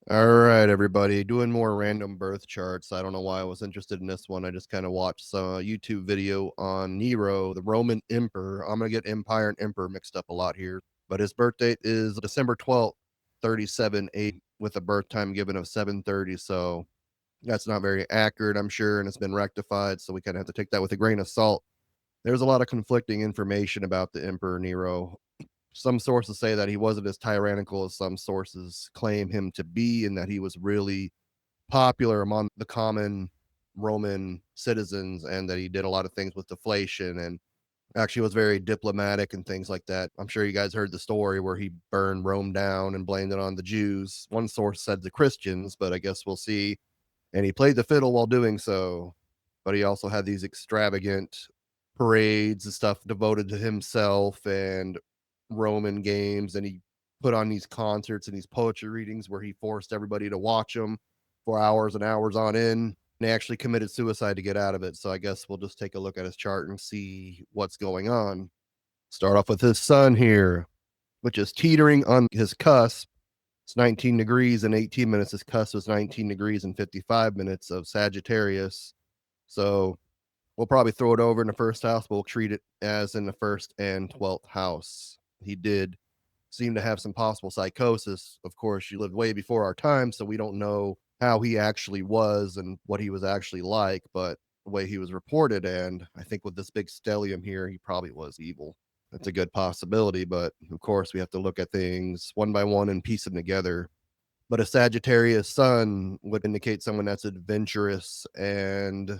All right, everybody, doing more random birth charts. I don't know why I was interested in this one. I just kind of watched some YouTube video on Nero, the Roman emperor. I'm going to get empire and emperor mixed up a lot here, but his birth date is December 12th, 37 8, with a birth time given of 7:30. So that's not very accurate, I'm sure, and it's been rectified. So we kind of have to take that with a grain of salt. There's a lot of conflicting information about the Emperor Nero. Some sources say that he wasn't as tyrannical as some sources claim him to be, and that he was really popular among the common Roman citizens, and that he did a lot of things with deflation and actually was very diplomatic and things like that. I'm sure you guys heard the story where he burned Rome down and blamed it on the Jews. One source said the Christians, but I guess we'll see. And he played the fiddle while doing so. But he also had these extravagant parades and stuff devoted to himself and Roman games. And he put on these concerts and these poetry readings where he forced everybody to watch them for hours and hours on end. And he actually committed suicide to get out of it. So I guess we'll just take a look at his chart and see what's going on. Start off with his sun here, which is teetering on his cusp. It's 19 degrees and 18 minutes. His cusp was 19 degrees and 55 minutes of Sagittarius. So we'll probably throw it over in the first house, but we'll treat it as in the first and 12th house. He did seem to have some possible psychosis. Of course, she lived way before our time, so we don't know how he actually was and what he was actually like, but the way he was reported, and I think with this big stellium here, he probably was evil. That's a good possibility, but of course, we have to look at things one by one and piece them together. But a Sagittarius sun would indicate someone that's adventurous and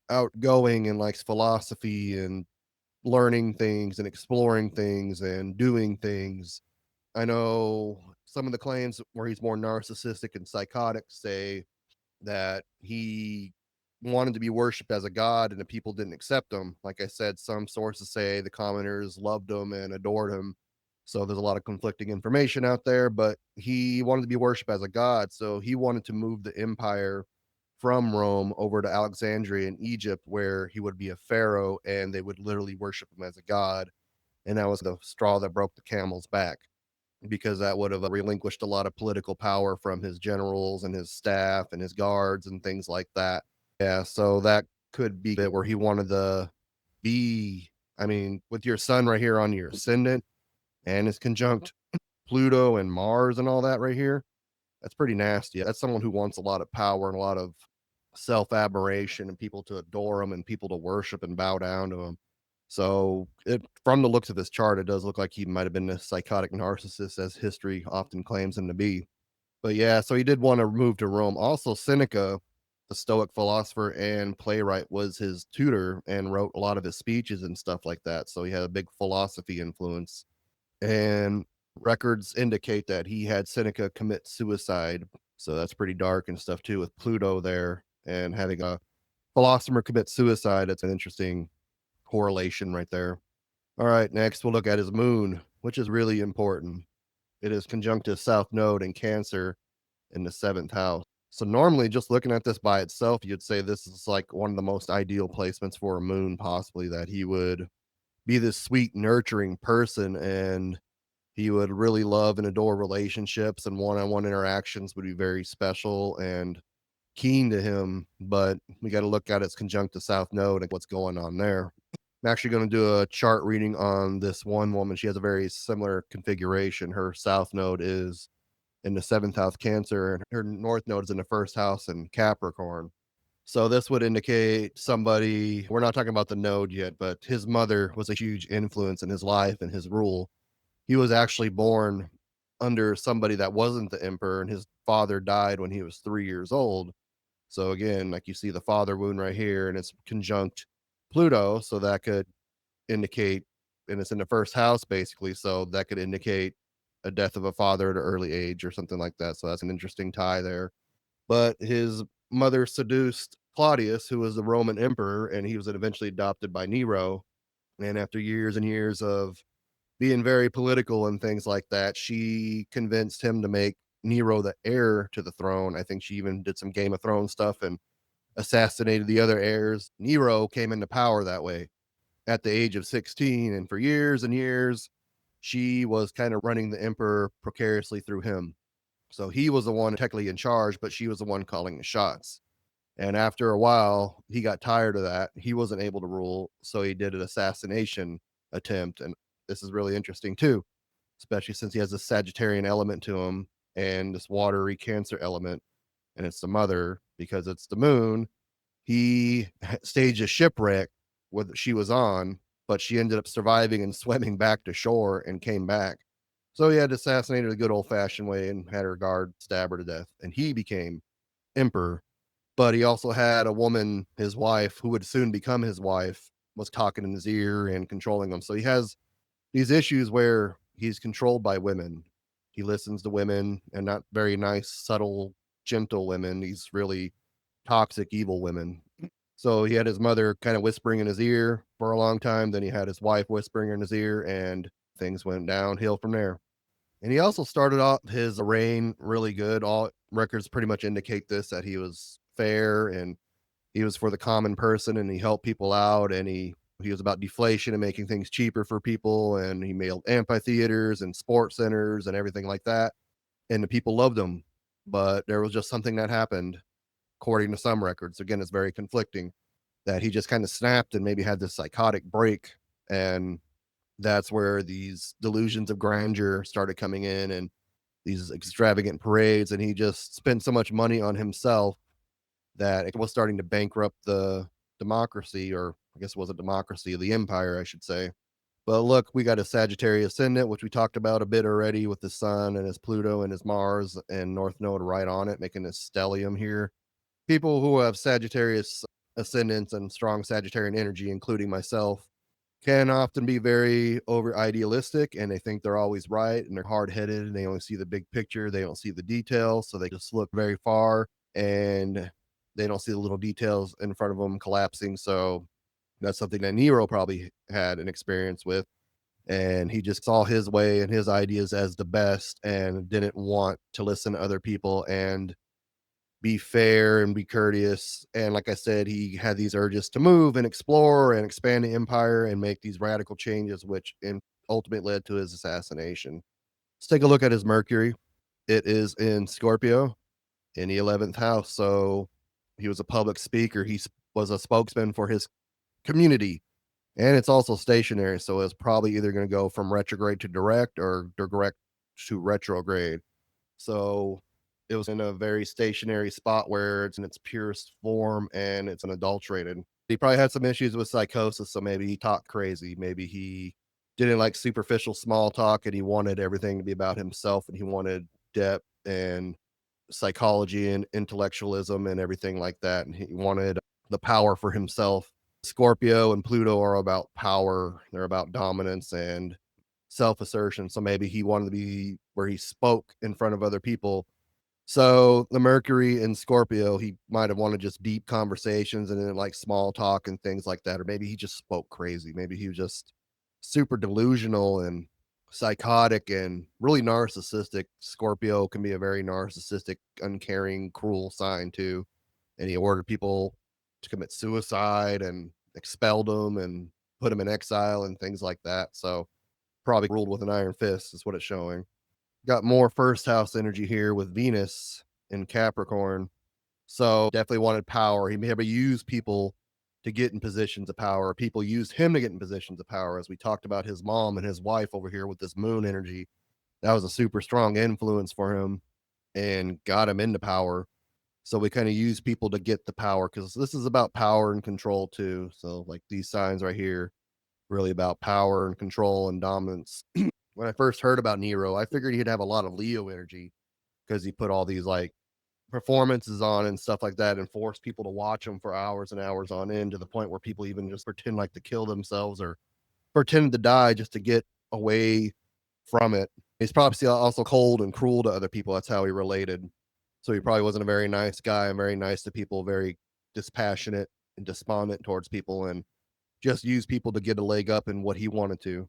outgoing and likes philosophy and learning things and exploring things and doing things. I know some of the claims where he's more narcissistic and psychotic say that he wanted to be worshipped as a god and the people didn't accept him. Like I said, some sources say the commoners loved him and adored him. So there's a lot of conflicting information out there, but he wanted to be worshipped as a god. So he wanted to move the empire from Rome over to Alexandria in Egypt, where he would be a pharaoh and they would literally worship him as a god. And that was the straw that broke the camel's back, because that would have relinquished a lot of political power from his generals and his staff and his guards and things like that. Yeah, so that could be it where he wanted to be. I mean, with your sun right here on your ascendant and his conjunct Pluto and Mars and all that right here, that's pretty nasty. That's someone who wants a lot of power and a lot of self admiration and people to adore him and people to worship and bow down to him. So, from the looks of his chart, it does look like he might have been a psychotic narcissist, as history often claims him to be. But yeah, so he did want to move to Rome. Also, Seneca, the Stoic philosopher and playwright, was his tutor and wrote a lot of his speeches and stuff like that. So he had a big philosophy influence. And records indicate that he had Seneca commit suicide. So that's pretty dark and stuff too, with Pluto there and having a philosopher commit suicide. It's an interesting correlation right there. All right, next we'll look at his moon, which is really important. It is conjunct his south node in Cancer in the seventh house. So normally, just looking at this by itself, you'd say this is like one of the most ideal placements for a moon, possibly, that he would be this sweet, nurturing person, and he would really love and adore relationships, and one-on-one interactions would be very special and keen to him. But we got to look at its conjunct the south node and what's going on there. I'm actually going to do a chart reading on this one woman. She has a very similar configuration. Her south node is in the seventh house Cancer, and her north node is in the first house in Capricorn. So this would indicate somebody, we're not talking about the node yet, but his mother was a huge influence in his life and his rule. He was actually born under somebody that wasn't the emperor, and his father died when he was 3 years old. So again, like you see the father wound right here, and it's conjunct Pluto, so that could indicate, and it's in the first house basically, so that could indicate a death of a father at an early age or something like that. So that's an interesting tie there. But his mother seduced Claudius, who was the Roman emperor, and he was eventually adopted by Nero. And after years and years of being very political and things like that, she convinced him to make Nero the heir to the throne. I think she even did some Game of Thrones stuff and assassinated the other heirs. Nero came into power that way at the age of 16. And for years and years, she was kind of running the emperor precariously through him. So he was the one technically in charge, but she was the one calling the shots. And after a while, he got tired of that. He wasn't able to rule, so he did an assassination attempt. And this is really interesting too, especially since he has this Sagittarian element to him and this watery Cancer element, and it's the mother because it's the moon. He staged a shipwreck with she was on, but she ended up surviving and swimming back to shore and came back. So he had assassinated a good old fashioned way and had her guard stab her to death, and he became emperor. But he also had a woman, his wife, who would soon become his wife, was talking in his ear and controlling him. So he has these issues where he's controlled by women. He listens to women and not very nice, subtle, gentle women. He's really toxic, evil women. So he had his mother kind of whispering in his ear for a long time. Then he had his wife whispering in his ear, and things went downhill from there. And he also started off his reign really good. All records pretty much indicate this, that he was fair and he was for the common person and he helped people out, and he was about deflation and making things cheaper for people, and he made amphitheaters and sports centers and everything like that. And the people loved him. But there was just something that happened, according to some records. Again, it's very conflicting, that he just kind of snapped and maybe had this psychotic break. And that's where these delusions of grandeur started coming in and these extravagant parades. And he just spent so much money on himself that it was starting to bankrupt the democracy, or I guess it wasn't democracy, the empire, I should say. But look, we got a Sagittarius ascendant, which we talked about a bit already with the sun and his Pluto and his Mars and North Node right on it, making this stellium here. People who have Sagittarius ascendants and strong Sagittarian energy, including myself, can often be very over idealistic and they think they're always right and they're hard headed and they only see the big picture. They don't see the details. So they just look very far and they don't see the little details in front of them collapsing. So that's something that Nero probably had an experience with. And he just saw his way and his ideas as the best and didn't want to listen to other people and be fair and be courteous. And like I said, he had these urges to move and explore and expand the empire and make these radical changes, which ultimately led to his assassination. Let's take a look at his Mercury. It is in Scorpio in the 11th house. So he was a public speaker. Was a spokesman for his community. And it's also stationary. So it's probably either going to go from retrograde to direct or direct to retrograde. So it was in a very stationary spot where it's in its purest form and it's unadulterated. He probably had some issues with psychosis, so maybe he talked crazy. Maybe he didn't like superficial small talk and he wanted everything to be about himself and he wanted depth and psychology and intellectualism and everything like that. And he wanted the power for himself. Scorpio and Pluto are about power, they're about dominance and self assertion. So maybe he wanted to be where he spoke in front of other people. So the Mercury in Scorpio, he might have wanted just deep conversations and then like small talk and things like that. Or maybe he just spoke crazy. Maybe he was just super delusional and psychotic and really narcissistic. Scorpio can be a very narcissistic, uncaring, cruel sign too. And he ordered people to commit suicide and expelled them and put them in exile and things like that. So probably ruled with an iron fist is what it's showing. Got more first house energy here with Venus in Capricorn. So definitely wanted power. He maybe used people to get in positions of power. People used him to get in positions of power. As we talked about his mom and his wife over here with this moon energy, that was a super strong influence for him and got him into power. So we kind of use people to get the power because this is about power and control too. So like these signs right here, really about power and control and dominance. When I first heard about Nero, I figured he'd have a lot of Leo energy because he put all these like performances on and stuff like that and forced people to watch him for hours and hours on end to the point where people even just pretend like to kill themselves or pretend to die just to get away from it. He's probably also cold and cruel to other people. That's how he related. So he probably wasn't a very nice guy and very nice to people, very dispassionate and despondent towards people and just used people to get a leg up in what he wanted to.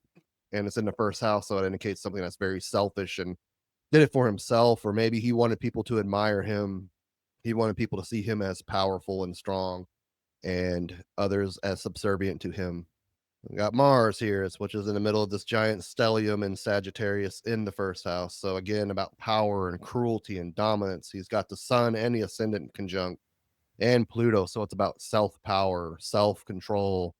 And it's in the first house, so it indicates something that's very selfish and did it for himself, or maybe he wanted people to admire him. He wanted people to see him as powerful and strong and others as subservient to him. We got Mars here, which is in the middle of this giant stellium in Sagittarius in the first house. So again, about power and cruelty and dominance. He's got the Sun and the Ascendant conjunct and Pluto. So it's about self power, self control.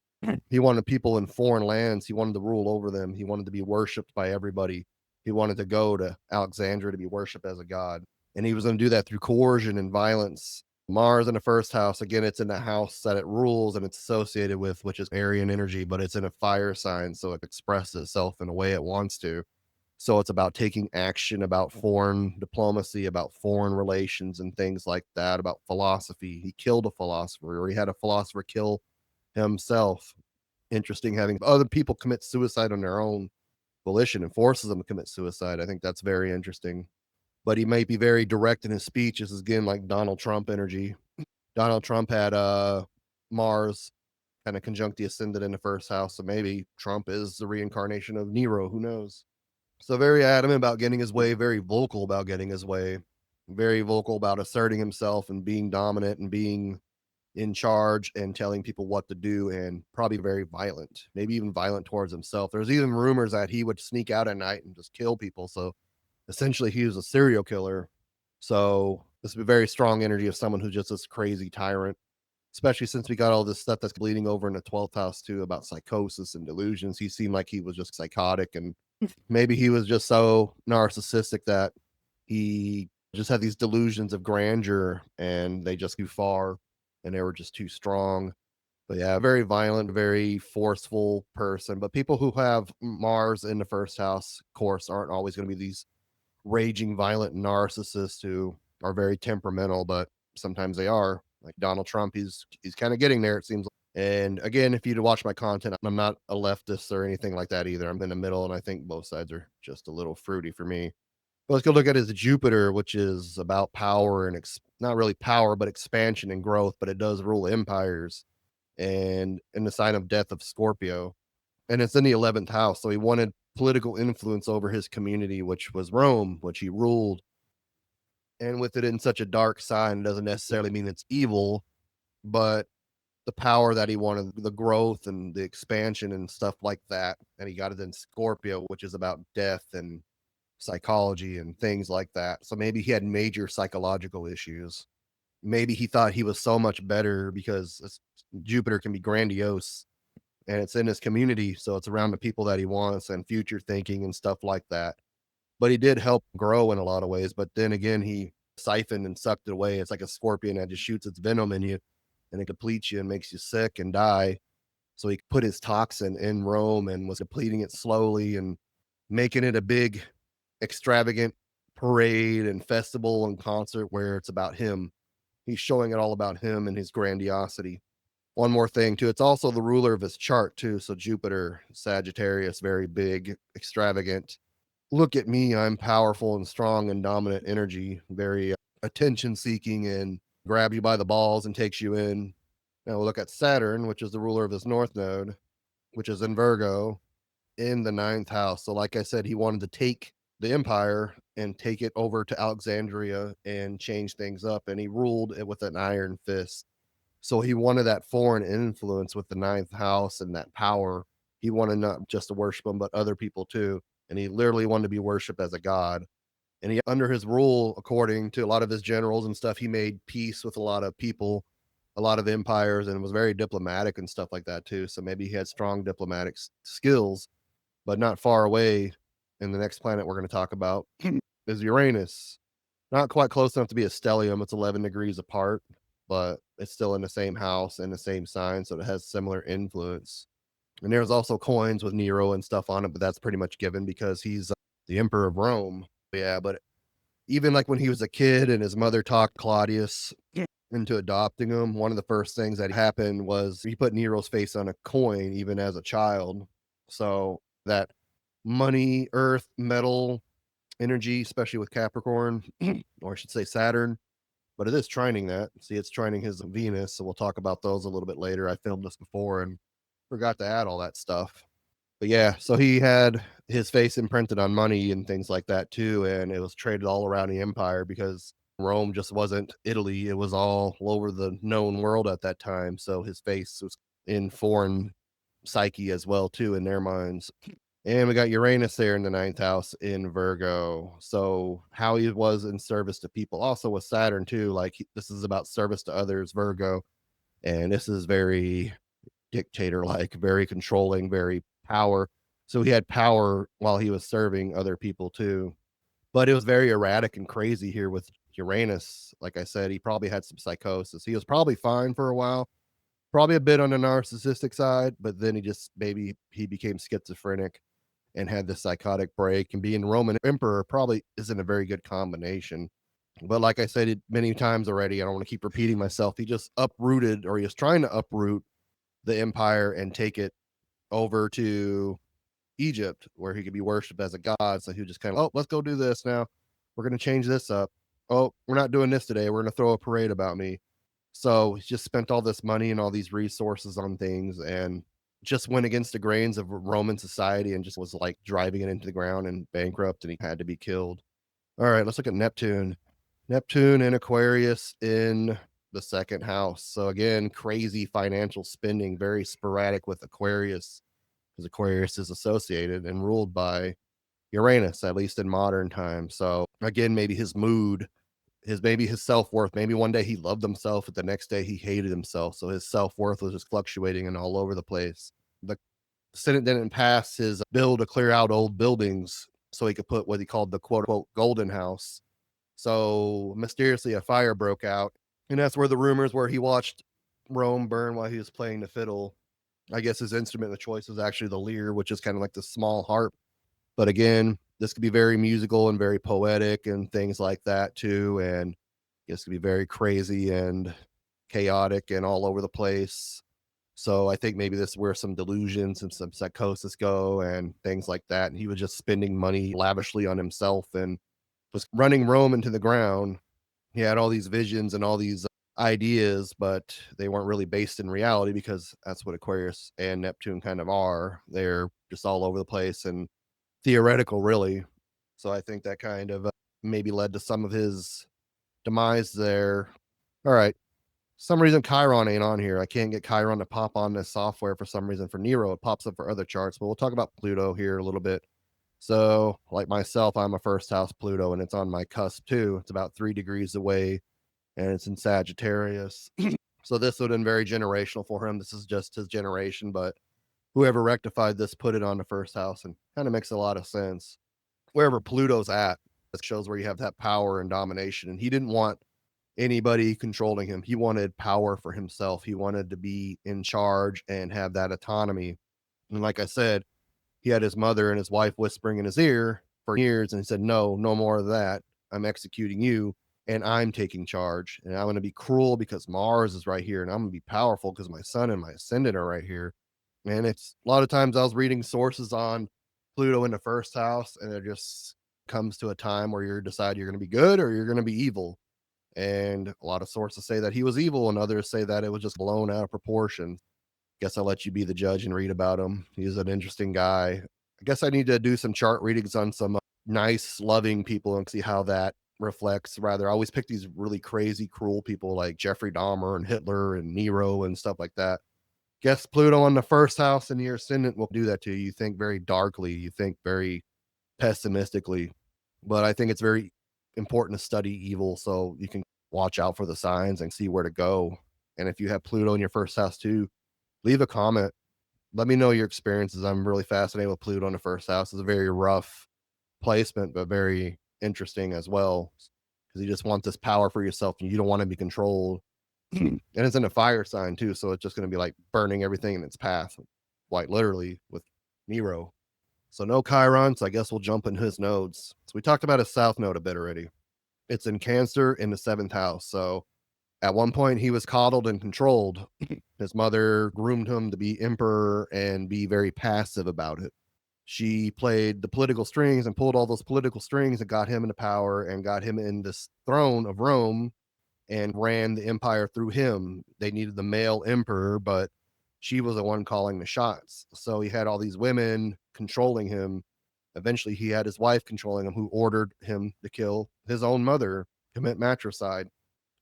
He wanted people in foreign lands. He wanted to rule over them. He wanted to be worshipped by everybody. He wanted to go to Alexandria to be worshipped as a god. And he was going to do that through coercion and violence. Mars in the first house, again, it's in the house that it rules and it's associated with, which is Aryan energy, but it's in a fire sign. So it expresses itself in a way it wants to. So it's about taking action, about foreign diplomacy, about foreign relations and things like that, about philosophy. He killed a philosopher, or he had a philosopher kill himself. Interesting having other people commit suicide on their own volition and forces them to commit suicide. I think that's very interesting. But he might be very direct in his speech. This is again like Donald Trump energy. Donald Trump had Mars kind of conjunct the ascendant in the first house. So maybe Trump is the reincarnation of Nero. Who knows? So very adamant about getting his way, very vocal about getting his way, very vocal about asserting himself and being dominant and being in charge and telling people what to do, and probably very violent, maybe even violent towards himself. There's even rumors that he would sneak out at night and just kill people. So essentially he was a serial killer. So this is a very strong energy of someone who's just this crazy tyrant, especially since we got all this stuff that's bleeding over in the 12th house too about psychosis and delusions. He seemed like he was just psychotic, and maybe he was just so narcissistic that he just had these delusions of grandeur and they just too far and they were just too strong. But yeah, very violent, very forceful person. But people who have Mars in the first house, of course, aren't always going to be these raging, violent narcissists who are very temperamental, but sometimes they are. Like Donald Trump, he's kind of getting there, it seems. And again, if you'd watch my content, I'm not a leftist or anything like that either. I'm in the middle, and I think both sides are just a little fruity for me. But let's go look at his Jupiter, which is about power and not really power, but expansion and growth. But it does rule empires, and in the sign of death of Scorpio, and it's in the 11th house. So he wanted political influence over his community, which was Rome, which he ruled. And with it in such a dark sign, doesn't necessarily mean it's evil, but the power that he wanted, the growth and the expansion and stuff like that. And he got it in Scorpio, which is about death and psychology and things like that. So maybe he had major psychological issues. Maybe he thought he was so much better because Jupiter can be grandiose and it's in his community. So it's around the people that he wants and future thinking and stuff like that. But he did help grow in a lot of ways. But then again, he siphoned and sucked it away. It's like a scorpion that just shoots its venom in you and it depletes you and makes you sick and die. So he put his toxin in Rome and was depleting it slowly and making it a big, extravagant parade and festival and concert where it's about him. He's showing it all about him and his grandiosity. One more thing too, it's also the ruler of his chart too. So Jupiter, Sagittarius, very big, extravagant. Look at me, I'm powerful and strong and dominant energy, very attention seeking and grab you by the balls and takes you in. Now we'll look at Saturn, which is the ruler of his north node, which is in Virgo in the ninth house. So, like I said, he wanted to take the empire and take it over to Alexandria and change things up. And he ruled it with an iron fist. So he wanted that foreign influence with the ninth house and that power. He wanted not just to worship him, but other people too. And he literally wanted to be worshipped as a god. And he, under his rule, according to a lot of his generals and stuff, he made peace with a lot of people, a lot of empires, and was very diplomatic and stuff like that too. So maybe he had strong diplomatic skills, but not far away. And the next planet we're going to talk about is Uranus. Not quite close enough to be a stellium. It's 11 degrees apart, but it's still in the same house and the same sign, so it has similar influence. And there's also coins with Nero and stuff on it, but that's pretty much given because he's the emperor of Rome. Yeah, but even like when he was a kid and his mother talked Claudius into adopting him, one of the first things that happened was he put Nero's face on a coin, even as a child. So that money, earth, metal, energy, especially with Capricorn, or I should say Saturn, but it is trining that. See, it's trining his Venus. So we'll talk about those a little bit later. I filmed this before and forgot to add all that stuff. But yeah, so he had his face imprinted on money and things like that too. And it was traded all around the empire because Rome just wasn't Italy. It was all over the known world at that time. So his face was in foreign psyche as well too in their minds. And we got Uranus there in the ninth house in Virgo. So how he was in service to people, also with Saturn too. Like this is about service to others, Virgo, and this is very dictator like, very controlling, very power. So he had power while he was serving other people too. But it was very erratic and crazy here with Uranus. Like I said, he probably had some psychosis. He was probably fine for a while, probably a bit on the narcissistic side, but then he just maybe he became schizophrenic and had the psychotic break. And being Roman emperor probably isn't a very good combination. But like I said it many times already, I don't want to keep repeating myself. He just uprooted, or he was trying to uproot the empire and take it over to Egypt, where he could be worshipped as a god. So he was just kind of, oh, let's go do this now. We're going to change this up. Oh, we're not doing this today. We're going to throw a parade about me. So he just spent all this money and all these resources on things and just went against the grains of Roman society and just was like driving it into the ground and bankrupt, and he had to be killed. All right, let's look at Neptune. Neptune in Aquarius in the second house. So again, crazy financial spending, very sporadic with Aquarius, because Aquarius is associated and ruled by Uranus, at least in modern times. So again, maybe his mood, maybe his self-worth, maybe one day he loved himself, but the next day he hated himself. So his self-worth was just fluctuating and all over the place. The Senate didn't pass his bill to clear out old buildings so he could put what he called the quote unquote golden house. So mysteriously a fire broke out. And that's where the rumors where he watched Rome burn while he was playing the fiddle. I guess his instrument of choice was actually the lyre, which is kind of like the small harp. But again, this could be very musical and very poetic and things like that too. And this could be very crazy and chaotic and all over the place. So I think maybe this is where some delusions and some psychosis go and things like that. And he was just spending money lavishly on himself and was running Rome into the ground. He had all these visions and all these ideas, but they weren't really based in reality, because that's what Aquarius and Neptune kind of are. They're just all over the place and theoretical, really. So I think that kind of maybe led to some of his demise there. All right. Some reason Chiron ain't on here. I can't get Chiron to pop on this software for some reason. For Nero, it pops up for other charts, but we'll talk about Pluto here a little bit. So, like myself, I'm a first house Pluto, and it's on my cusp too. It's about 3 degrees away, and it's in Sagittarius. So this would have been very generational for him. This is just his generation, but whoever rectified this put it on the first house, and kind of makes a lot of sense. Wherever Pluto's at, this shows where you have that power and domination, and he didn't want anybody controlling him. He wanted power for himself. He wanted to be in charge and have that autonomy. And like I said, he had his mother and his wife whispering in his ear for years, and he said, no, no more of that. I'm executing you, and I'm taking charge, and I'm going to be cruel because Mars is right here, and I'm going to be powerful because my sun and my ascendant are right here. And it's a lot of times I was reading sources on Pluto in the first house, and it just comes to a time where you decide you're going to be good or you're going to be evil. And a lot of sources say that he was evil, and others say that it was just blown out of proportion. Guess I'll let you be the judge and read about him. He's an interesting guy. I guess I need to do some chart readings on some nice, loving people and see how that reflects. Rather, I always pick these really crazy, cruel people like Jeffrey Dahmer and Hitler and Nero and stuff like that. Guess Pluto on the first house in your ascendant will do that to you. You think very darkly, you think very pessimistically, but I think it's very important to study evil so you can watch out for the signs and see where to go. And if you have Pluto in your first house too, leave a comment. Let me know your experiences. I'm really fascinated with Pluto in the first house. It's a very rough placement, but very interesting as well, because you just want this power for yourself and you don't want to be controlled. And it's in a fire sign too, so it's just going to be like burning everything in its path, quite literally, with Nero. So no Chiron, so I guess we'll jump into his nodes. So we talked about his south node a bit already. It's in Cancer in the seventh house. So at one point he was coddled and controlled. His mother groomed him to be emperor and be very passive about it. She played the political strings and pulled all those political strings and got him into power and got him in this throne of Rome and ran the empire through him. They needed the male emperor, but she was the one calling the shots. So he had all these women controlling him. Eventually, he had his wife controlling him, who ordered him to kill his own mother, commit matricide.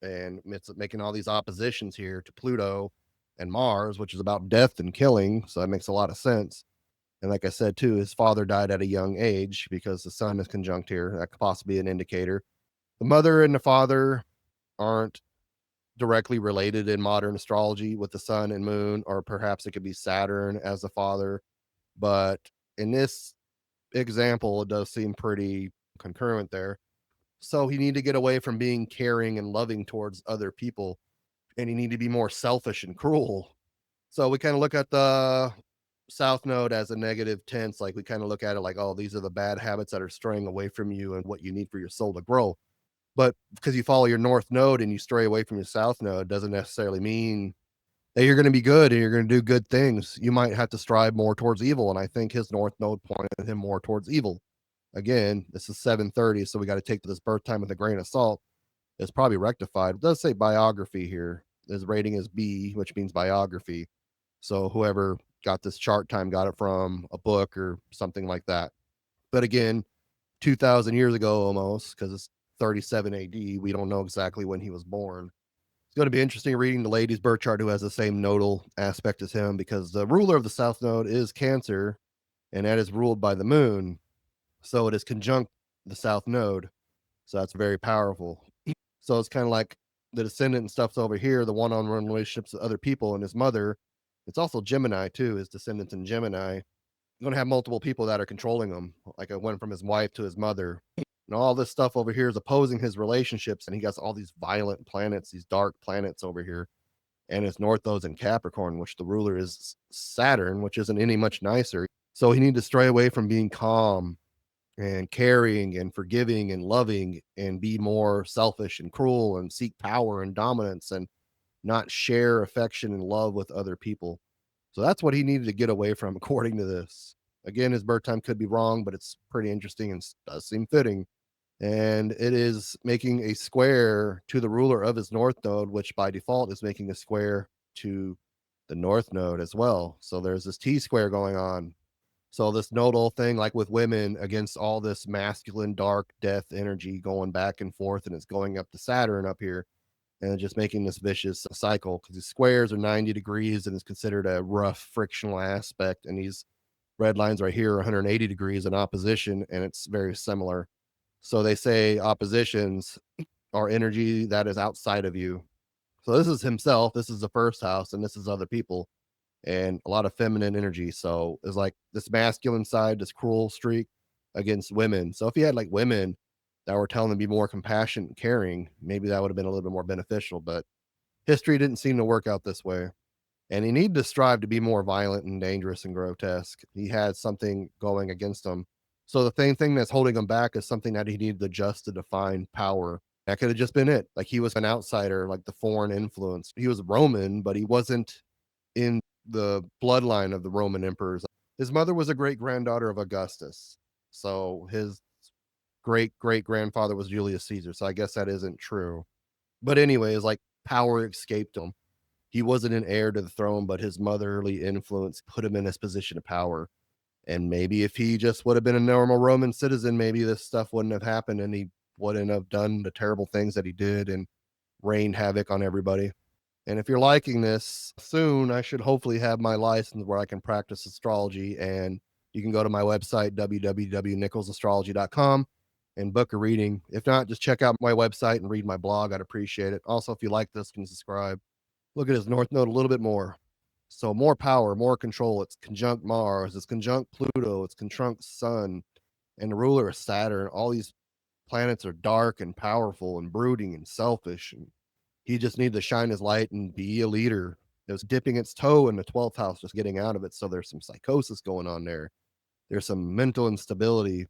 And it's making all these oppositions here to Pluto. and Mars, which is about death and killing. So that makes a lot of sense. And like I said, too, his father died at a young age because the sun is conjunct here. That could possibly be an indicator. The mother and the father aren't directly related in modern astrology with the sun and moon, or perhaps it could be Saturn as the father. But in this example, it does seem pretty concurrent there. So he need to get away from being caring and loving towards other people, and he need to be more selfish and cruel. So we kind of look at the south node as a negative tense. Like we kind of look at it like, oh, these are the bad habits that are straying away from you and what you need for your soul to grow. But because you follow your north node and you stray away from your south node doesn't necessarily mean that you're going to be good and you're going to do good things. You might have to strive more towards evil. And I think his north node pointed him more towards evil. Again, this is 7:30, so we got to take this birth time with a grain of salt. It's probably rectified. It does say biography here. His rating is B, which means biography. So whoever got this chart time got it from a book or something like that. But again, 2,000 years ago almost, because it's 37 AD. We don't know exactly when he was born. It's going to be interesting reading the lady's birth chart who has the same nodal aspect as him, because the ruler of the south node is Cancer, and that is ruled by the moon. So it is conjunct the south node. So that's very powerful. So it's kind of like the descendant and stuff's over here, the one-on-one relationships with other people and his mother. It's also Gemini too, his descendants in Gemini. You're gonna have multiple people that are controlling him. Like I went from his wife to his mother. And all this stuff over here is opposing his relationships, and he got all these violent planets, these dark planets over here. And his north node's in Capricorn, which the ruler is Saturn, which isn't any much nicer. So he needs to stray away from being calm and caring and forgiving and loving and be more selfish and cruel and seek power and dominance and not share affection and love with other people. So that's what he needed to get away from, according to this. Again, his birth time could be wrong, but it's pretty interesting and does seem fitting. And it is making a square to the ruler of his north node, which by default is making a square to the north node as well. So there's this T square going on. So this nodal thing, like with women, against all this masculine, dark, death energy going back and forth, and it's going up to Saturn up here, and just making this vicious cycle because these squares are 90 degrees and it's considered a rough frictional aspect, and these red lines right here are 180 degrees in opposition, and it's very similar. So they say oppositions are energy that is outside of you. So this is himself, this is the first house, and this is other people, and a lot of feminine energy. So it's like this masculine side, this cruel streak against women. So if he had like women that were telling him to be more compassionate and caring, maybe that would have been a little bit more beneficial. But history didn't seem to work out this way. And he needed to strive to be more violent and dangerous and grotesque. He had something going against him. So the thing that's holding him back is something that he needed to adjust to define power. That could have just been it. Like he was an outsider, like the foreign influence. He was Roman, but he wasn't in the bloodline of the Roman emperors. His mother was a great granddaughter of Augustus. So his great great grandfather was Julius Caesar. So I guess that isn't true. But anyways, like power escaped him. He wasn't an heir to the throne, but his motherly influence put him in his position of power. And maybe if he just would have been a normal Roman citizen, maybe this stuff wouldn't have happened and he wouldn't have done the terrible things that he did and rained havoc on everybody. And if you're liking this, soon I should hopefully have my license where I can practice astrology. And you can go to my website, www.nicholsastrology.com, and book a reading. If not, just check out my website and read my blog. I'd appreciate it. Also, if you like this, can subscribe. Look at his north node a little bit more. So more power, more control. It's conjunct Mars, it's conjunct Pluto, it's conjunct Sun, and the ruler is Saturn. All these planets are dark and powerful and brooding and selfish, and he just needed to shine his light and be a leader. It was dipping its toe in the 12th house, just getting out of it. So there's some psychosis going on there. There's some mental instability.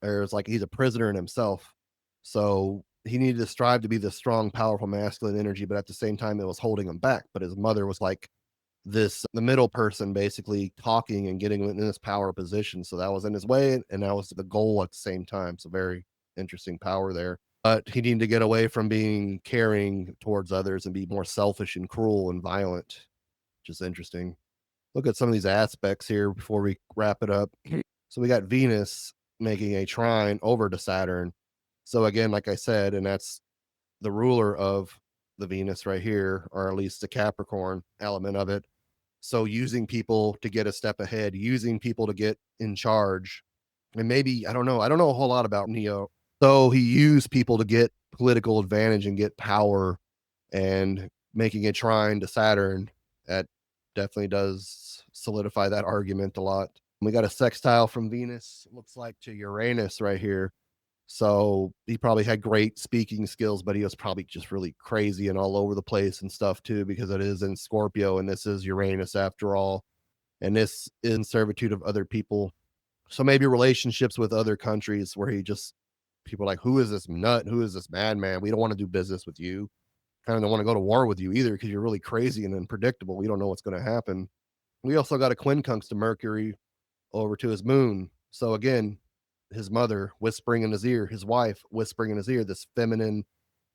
There's like he's a prisoner in himself. So he needed to strive to be this strong, powerful, masculine energy, but at the same time, it was holding him back. But his mother was like the middle person, basically talking and getting in this power position. So that was in his way, and that was the goal at the same time. So very interesting power there. But he needed to get away from being caring towards others and be more selfish and cruel and violent, which is interesting. Look at some of these aspects here before we wrap it up. So we got Venus making a trine over to Saturn. So again, like I said, and that's the ruler of the Venus right here, or at least the Capricorn element of it. So using people to get a step ahead, using people to get in charge. And maybe, I don't know a whole lot about Neo. So he used people to get political advantage and get power, and making a trine to Saturn. That definitely does solidify that argument a lot. We got a sextile from Venus, looks like, to Uranus right here. So he probably had great speaking skills, but he was probably just really crazy and all over the place and stuff too, because it is in Scorpio and this is Uranus after all. And this is in servitude of other people. So maybe relationships with other countries where he just, people are like, who is this nut? Who is this madman? We don't want to do business with you. Kind of don't want to go to war with you either because you're really crazy and unpredictable. We don't know what's going to happen. We also got a quincunx to Mercury over to his moon. So again, his mother whispering in his ear, his wife whispering in his ear, this feminine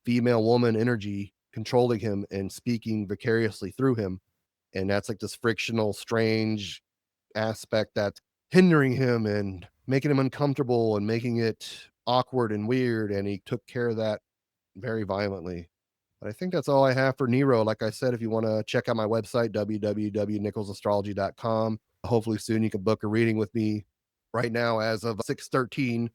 female woman energy controlling him and speaking vicariously through him. And that's like this frictional, strange aspect that's hindering him and making him uncomfortable and making it awkward and weird. And he took care of that very violently. But I think that's all I have for Nero. Like I said, if you want to check out my website, www.nicholsastrology.com, hopefully soon you can book a reading with me. Right now, as of 6/13,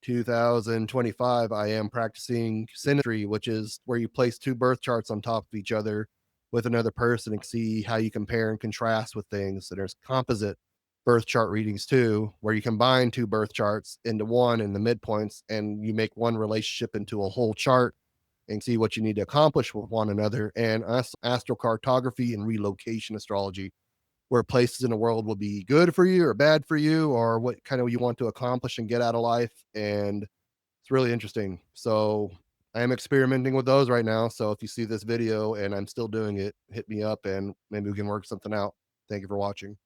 2025, I am practicing synastry, which is where you place two birth charts on top of each other with another person and see how you compare and contrast with things. So there's composite birth chart readings too, where you combine two birth charts into one in the midpoints and you make one relationship into a whole chart and see what you need to accomplish with one another. And astrocartography and relocation astrology, where places in the world will be good for you or bad for you, or what kind of you want to accomplish and get out of life. And it's really interesting. So I am experimenting with those right now. So if you see this video and I'm still doing it, hit me up and maybe we can work something out. Thank you for watching.